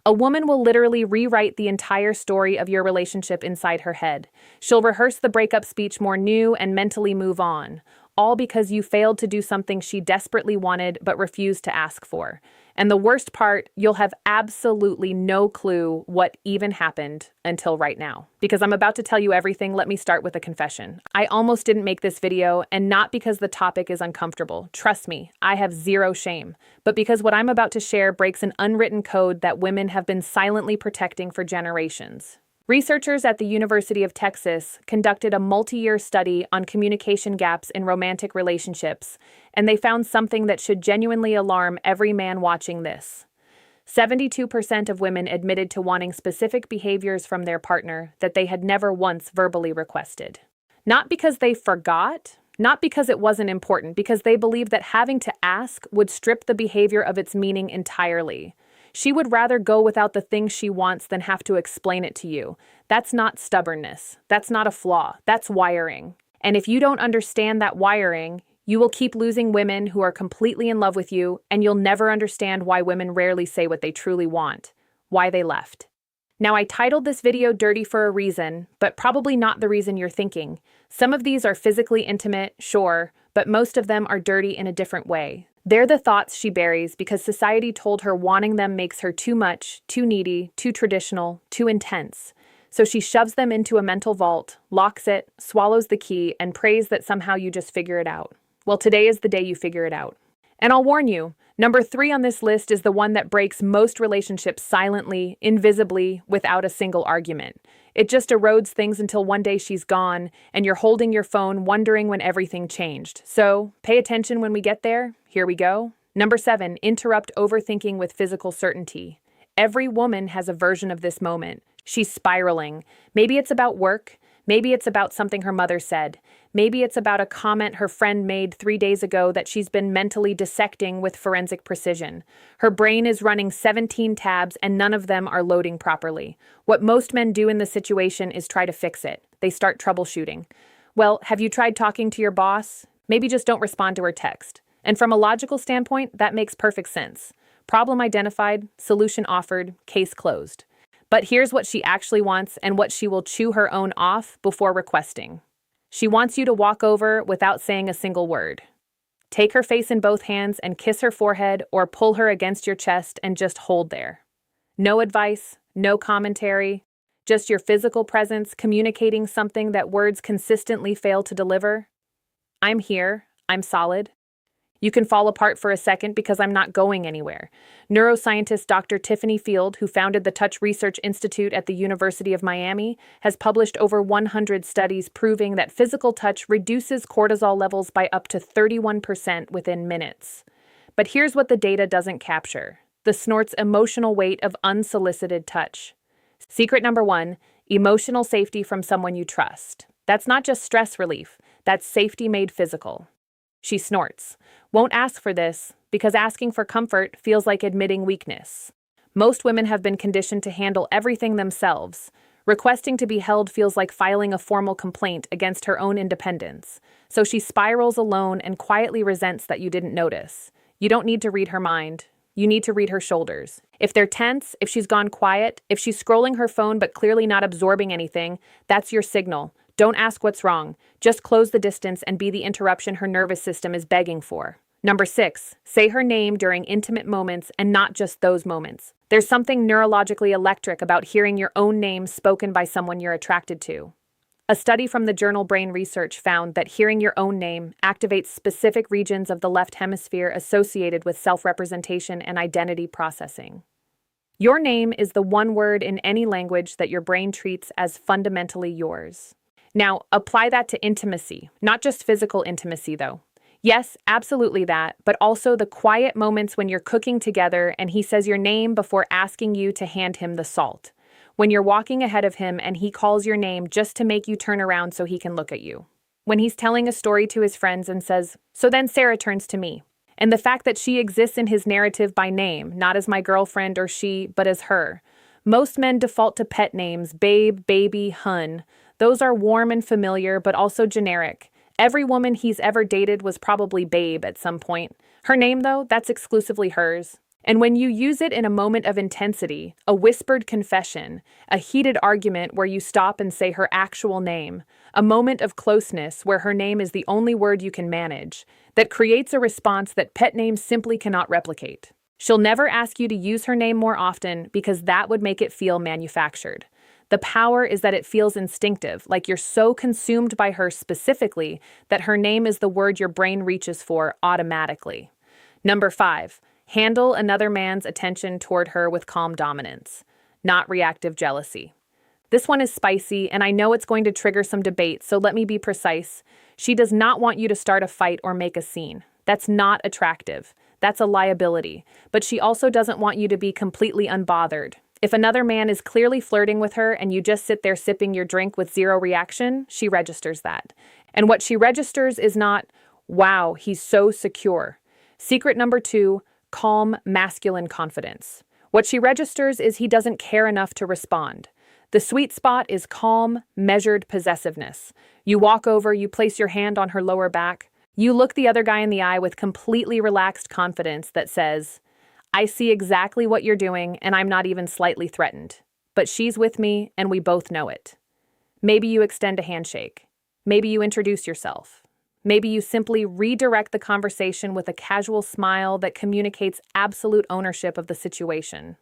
A woman will literally rewrite the entire story of your relationship inside her head. She'll rehearse the breakup speech more new and mentally move on, all because you failed to do something she desperately wanted but refused to ask for. And the worst part, you'll have absolutely no clue what even happened until right now. Because I'm about to tell you everything, let me start with a confession. I almost didn't make this video, and not because the topic is uncomfortable. Trust me, I have zero shame. But because what I'm about to share breaks an unwritten code that women have been silently protecting for generations. Researchers at the University of Texas conducted a multi-year study on communication gaps in romantic relationships, and they found something that should genuinely alarm every man watching this. 72% of women admitted to wanting specific behaviors from their partner that they had never once verbally requested. Not because they forgot, not because it wasn't important, because they believed that having to ask would strip the behavior of its meaning entirely. She would rather go without the things she wants than have to explain it to you. That's not stubbornness. That's not a flaw. That's wiring. And if you don't understand that wiring, you will keep losing women who are completely in love with you, and you'll never understand why women rarely say what they truly want, why they left. Now, I titled this video Dirty for a reason, but probably not the reason you're thinking. Some of these are physically intimate, sure, but most of them are dirty in a different way. They're the thoughts she buries because society told her wanting them makes her too much, too needy, too traditional, too intense. So she shoves them into a mental vault, locks it, swallows the key, and prays that somehow you just figure it out. Well, today is the day you figure it out. And I'll warn you, number 3 on this list is the one that breaks most relationships silently, invisibly, without a single argument. It just erodes things until one day she's gone, and you're holding your phone wondering when everything changed. So, pay attention when we get there. Here we go. Number 7, interrupt overthinking with physical certainty. Every woman has a version of this moment. She's spiraling. Maybe it's about work. Maybe it's about something her mother said. Maybe it's about a comment her friend made 3 days ago that she's been mentally dissecting with forensic precision. Her brain is running 17 tabs and none of them are loading properly. What most men do in the situation is try to fix it. They start troubleshooting. Well, have you tried talking to your boss? Maybe just don't respond to her text. And from a logical standpoint, that makes perfect sense. Problem identified, solution offered, case closed. But here's what she actually wants and what she will chew her own off before requesting. She wants you to walk over without saying a single word. Take her face in both hands and kiss her forehead or pull her against your chest and just hold there. No advice, no commentary, just your physical presence communicating something that words consistently fail to deliver. I'm here, I'm solid. You can fall apart for a second because I'm not going anywhere. Neuroscientist Dr. Tiffany Field, who founded the Touch Research Institute at the University of Miami, has published over 100 studies proving that physical touch reduces cortisol levels by up to 31% within minutes. But here's what the data doesn't capture: the snort's emotional weight of unsolicited touch. Secret number 1, emotional safety from someone you trust. That's not just stress relief, that's safety made physical. She snorts. Won't ask for this because asking for comfort feels like admitting weakness. Most women have been conditioned to handle everything themselves. Requesting to be held feels like filing a formal complaint against her own independence. So she spirals alone and quietly resents that you didn't notice. You don't need to read her mind. You need to read her shoulders. If they're tense, if she's gone quiet, if she's scrolling her phone but clearly not absorbing anything, that's your signal. Don't ask what's wrong. Just close the distance and be the interruption her nervous system is begging for. Number 6, say her name during intimate moments and not just those moments. There's something neurologically electric about hearing your own name spoken by someone you're attracted to. A study from the journal Brain Research found that hearing your own name activates specific regions of the left hemisphere associated with self-representation and identity processing. Your name is the one word in any language that your brain treats as fundamentally yours. Now, apply that to intimacy, not just physical intimacy, though. Yes, absolutely that, but also the quiet moments when you're cooking together and he says your name before asking you to hand him the salt. When you're walking ahead of him and he calls your name just to make you turn around so he can look at you. When he's telling a story to his friends and says, "So then Sarah turns to me." And the fact that she exists in his narrative by name, not as my girlfriend or she, but as her. Most men default to pet names, babe, baby, hun. Those are warm and familiar, but also generic. Every woman he's ever dated was probably babe at some point. Her name, though, that's exclusively hers. And when you use it in a moment of intensity, a whispered confession, a heated argument where you stop and say her actual name, a moment of closeness where her name is the only word you can manage, that creates a response that pet names simply cannot replicate. She'll never ask you to use her name more often because that would make it feel manufactured. The power is that it feels instinctive, like you're so consumed by her specifically that her name is the word your brain reaches for automatically. Number 5. Handle another man's attention toward her with calm dominance, not reactive jealousy. This one is spicy, and I know it's going to trigger some debate, so let me be precise. She does not want you to start a fight or make a scene. That's not attractive. That's a liability. But she also doesn't want you to be completely unbothered. If another man is clearly flirting with her and you just sit there sipping your drink with zero reaction, she registers that. And what she registers is not, wow, he's so secure. Secret number 2, calm, masculine confidence. What she registers is he doesn't care enough to respond. The sweet spot is calm, measured possessiveness. You walk over, you place your hand on her lower back. You look the other guy in the eye with completely relaxed confidence that says, I see exactly what you're doing and I'm not even slightly threatened. But she's with me and we both know it. Maybe you extend a handshake. Maybe you introduce yourself. Maybe you simply redirect the conversation with a casual smile that communicates absolute ownership of the situation.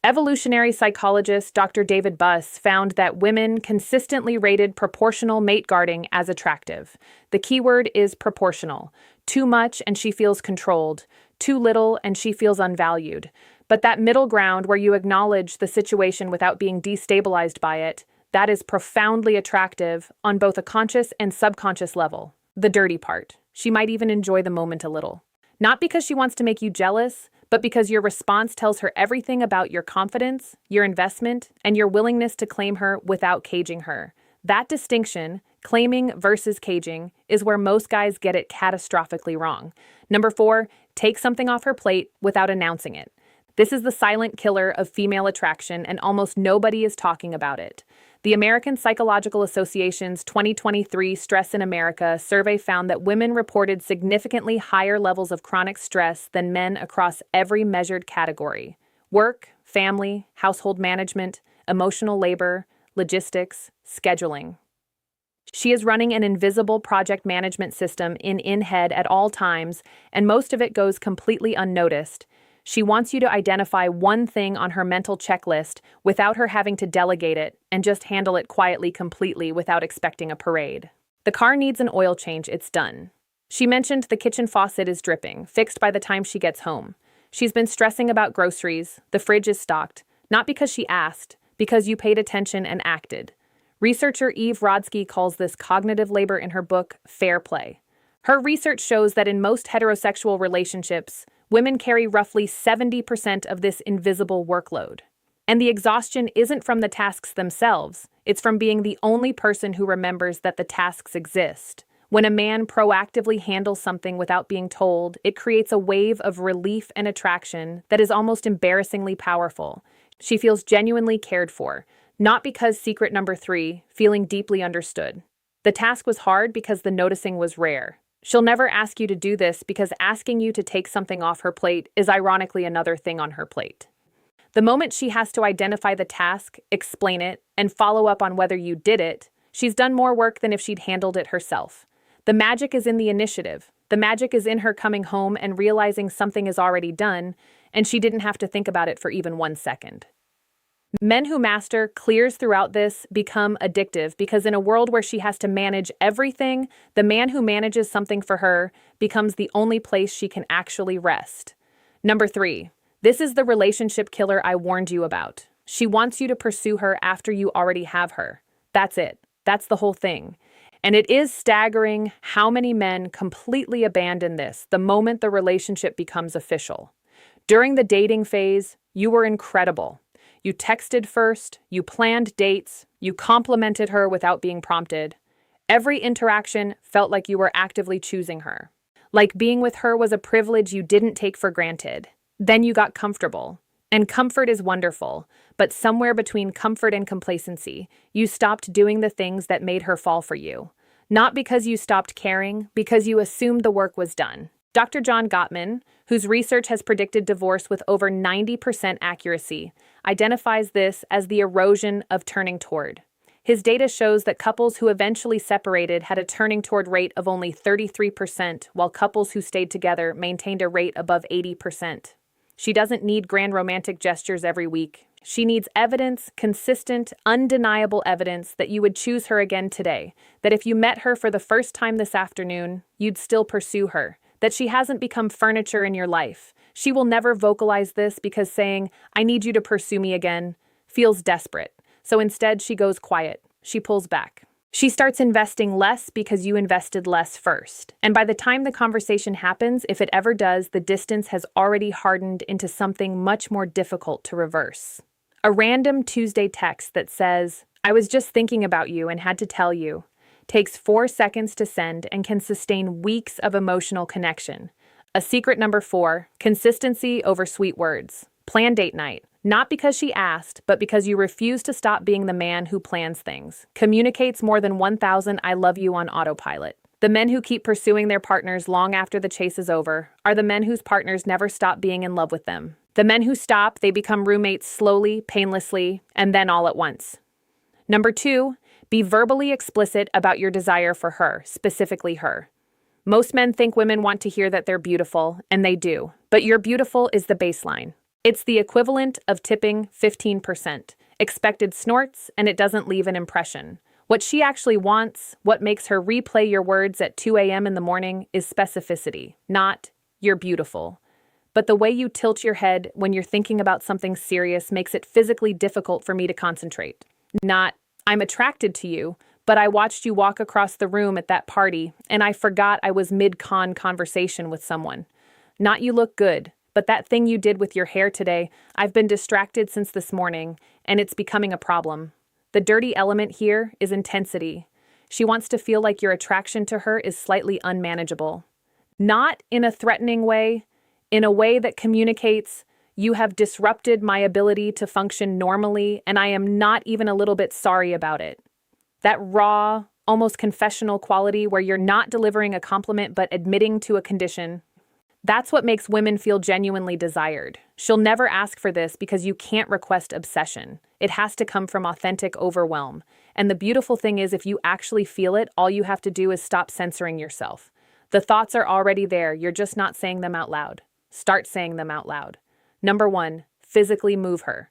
Evolutionary psychologist Dr. David Buss found that women consistently rated proportional mate guarding as attractive. The keyword is proportional. Too much and she feels controlled. Too little and she feels unvalued. But that middle ground where you acknowledge the situation without being destabilized by it, that is profoundly attractive on both a conscious and subconscious level. The dirty part. She might even enjoy the moment a little. Not because she wants to make you jealous, but because your response tells her everything about your confidence, your investment, and your willingness to claim her without caging her. That distinction, claiming versus caging, is where most guys get it catastrophically wrong. Number 4, take something off her plate without announcing it. This is the silent killer of female attraction, and almost nobody is talking about it. The American Psychological Association's 2023 Stress in America survey found that women reported significantly higher levels of chronic stress than men across every measured category: work, family, household management, emotional labor, logistics, scheduling. She is running an invisible project management system in head at all times, and most of it goes completely unnoticed. She wants you to identify one thing on her mental checklist without her having to delegate it and just handle it quietly completely without expecting a parade. The car needs an oil change, it's done. She mentioned the kitchen faucet is dripping, fixed by the time she gets home. She's been stressing about groceries, the fridge is stocked, not because she asked, because you paid attention and acted. Researcher Eve Rodsky calls this cognitive labor in her book, Fair Play. Her research shows that in most heterosexual relationships, women carry roughly 70% of this invisible workload. And the exhaustion isn't from the tasks themselves, it's from being the only person who remembers that the tasks exist. When a man proactively handles something without being told, it creates a wave of relief and attraction that is almost embarrassingly powerful. She feels genuinely cared for, not because secret number 3, feeling deeply understood. The task was hard because the noticing was rare. She'll never ask you to do this because asking you to take something off her plate is ironically another thing on her plate. The moment she has to identify the task, explain it, and follow up on whether you did it, she's done more work than if she'd handled it herself. The magic is in the initiative. The magic is in her coming home and realizing something is already done, and she didn't have to think about it for even 1 second. Men who master clears throughout this become addictive because in a world where she has to manage everything, the man who manages something for her becomes the only place she can actually rest. Number 3, this is the relationship killer I warned you about. She wants you to pursue her after you already have her. That's it. That's the whole thing. And it is staggering how many men completely abandon this the moment the relationship becomes official. During the dating phase, you were incredible. You texted first, you planned dates, you complimented her without being prompted. Every interaction felt like you were actively choosing her. Like being with her was a privilege you didn't take for granted. Then you got comfortable. And comfort is wonderful, but somewhere between comfort and complacency, you stopped doing the things that made her fall for you. Not because you stopped caring, because you assumed the work was done. Dr. John Gottman, whose research has predicted divorce with over 90% accuracy, identifies this as the erosion of turning toward. His data shows that couples who eventually separated had a turning toward rate of only 33%, while couples who stayed together maintained a rate above 80%. She doesn't need grand romantic gestures every week. She needs evidence, consistent, undeniable evidence that you would choose her again today, that if you met her for the first time this afternoon, you'd still pursue her, that she hasn't become furniture in your life. She will never vocalize this because saying, "I need you to pursue me again," feels desperate. So instead, she goes quiet. She pulls back. She starts investing less because you invested less first. And by the time the conversation happens, if it ever does, the distance has already hardened into something much more difficult to reverse. A random Tuesday text that says, "I was just thinking about you and had to tell you," takes 4 seconds to send and can sustain weeks of emotional connection. A secret number 4, consistency over sweet words. Plan date night. Not because she asked, but because you refuse to stop being the man who plans things. Communicates more than 1,000 "I love you" on autopilot. The men who keep pursuing their partners long after the chase is over are the men whose partners never stop being in love with them. The men who stop, they become roommates slowly, painlessly, and then all at once. Number 2, be verbally explicit about your desire for her, specifically her. Most men think women want to hear that they're beautiful, and they do. But your beautiful is the baseline. It's the equivalent of tipping 15%. Expected snorts, and it doesn't leave an impression. What she actually wants, what makes her replay your words at 2 a.m. in the morning, is specificity, not "you're beautiful." But the way you tilt your head when you're thinking about something serious makes it physically difficult for me to concentrate. Not, "I'm attracted to you, but I watched you walk across the room at that party, and I forgot I was mid-con conversation with someone." Not, "You look good, but that thing you did with your hair today, I've been distracted since this morning, and it's becoming a problem." The dirty element here is intensity. She wants to feel like your attraction to her is slightly unmanageable. Not in a threatening way, in a way that communicates, "You have disrupted my ability to function normally, and I am not even a little bit sorry about it." That raw, almost confessional quality where you're not delivering a compliment but admitting to a condition. That's what makes women feel genuinely desired. She'll never ask for this because you can't request obsession. It has to come from authentic overwhelm. And the beautiful thing is, if you actually feel it, all you have to do is stop censoring yourself. The thoughts are already there, you're just not saying them out loud. Start saying them out loud. Number 1, physically move her.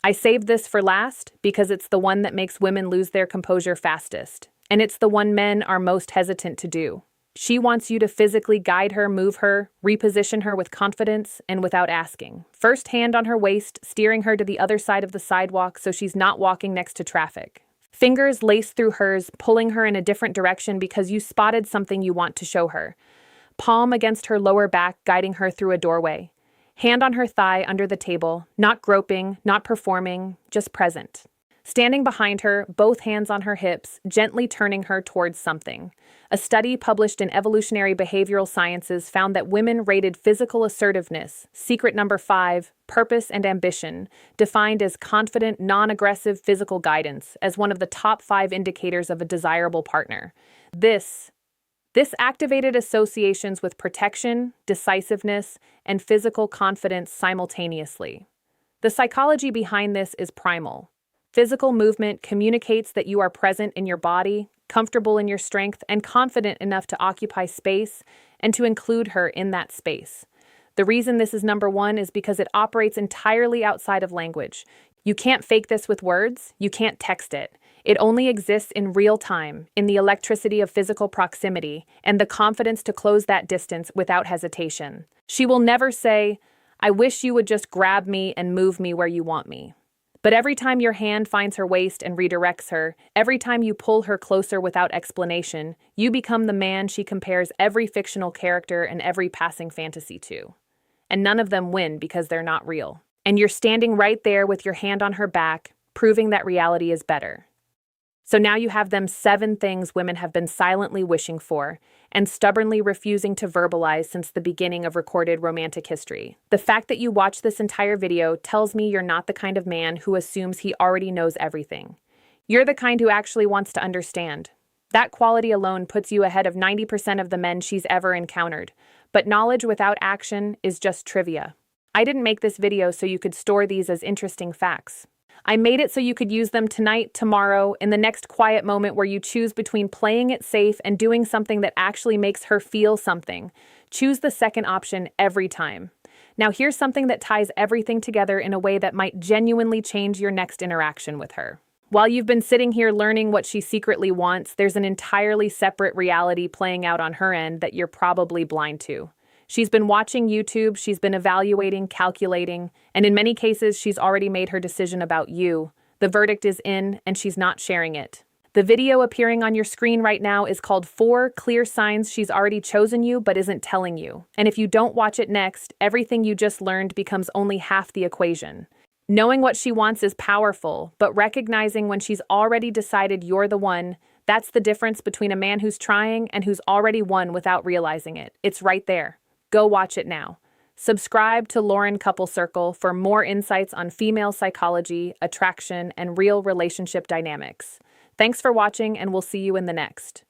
I saved this for last because it's the one that makes women lose their composure fastest. And it's the one men are most hesitant to do. She wants you to physically guide her, move her, reposition her with confidence and without asking. First, hand on her waist, steering her to the other side of the sidewalk so she's not walking next to traffic. Fingers lace through hers, pulling her in a different direction because you spotted something you want to show her. Palm against her lower back, guiding her through a doorway. Hand on her thigh under the table, not groping, not performing, just present. Standing behind her, both hands on her hips, gently turning her towards something. A study published in Evolutionary Behavioral Sciences found that women rated physical assertiveness, secret number 5, purpose and ambition, defined as confident, non-aggressive physical guidance, as one of the top 5 indicators of a desirable partner. This activated associations with protection, decisiveness, and physical confidence simultaneously. The psychology behind this is primal. Physical movement communicates that you are present in your body, comfortable in your strength, and confident enough to occupy space and to include her in that space. The reason this is number 1 is because it operates entirely outside of language. You can't fake this with words, you can't text it. It only exists in real time, in the electricity of physical proximity, and the confidence to close that distance without hesitation. She will never say, "I wish you would just grab me and move me where you want me." But every time your hand finds her waist and redirects her, every time you pull her closer without explanation, you become the man she compares every fictional character and every passing fantasy to. And none of them win because they're not real. And you're standing right there with your hand on her back, proving that reality is better. So now you have them 7 things women have been silently wishing for and stubbornly refusing to verbalize since the beginning of recorded romantic history. The fact that you watched this entire video tells me you're not the kind of man who assumes he already knows everything. You're the kind who actually wants to understand. That quality alone puts you ahead of 90% of the men she's ever encountered. But knowledge without action is just trivia. I didn't make this video so you could store these as interesting facts. I made it so you could use them tonight, tomorrow, in the next quiet moment where you choose between playing it safe and doing something that actually makes her feel something. Choose the second option every time. Now here's something that ties everything together in a way that might genuinely change your next interaction with her. While you've been sitting here learning what she secretly wants, there's an entirely separate reality playing out on her end that you're probably blind to. She's been watching YouTube, she's been evaluating, calculating, and in many cases, she's already made her decision about you. The verdict is in, and she's not sharing it. The video appearing on your screen right now is called 4 Clear Signs She's Already Chosen You But Isn't Telling You. And if you don't watch it next, everything you just learned becomes only half the equation. Knowing what she wants is powerful, but recognizing when she's already decided you're the one, that's the difference between a man who's trying and who's already won without realizing it. It's right there. Go watch it now. Subscribe to Lauren Couple Circle for more insights on female psychology, attraction, and real relationship dynamics. Thanks for watching, and we'll see you in the next.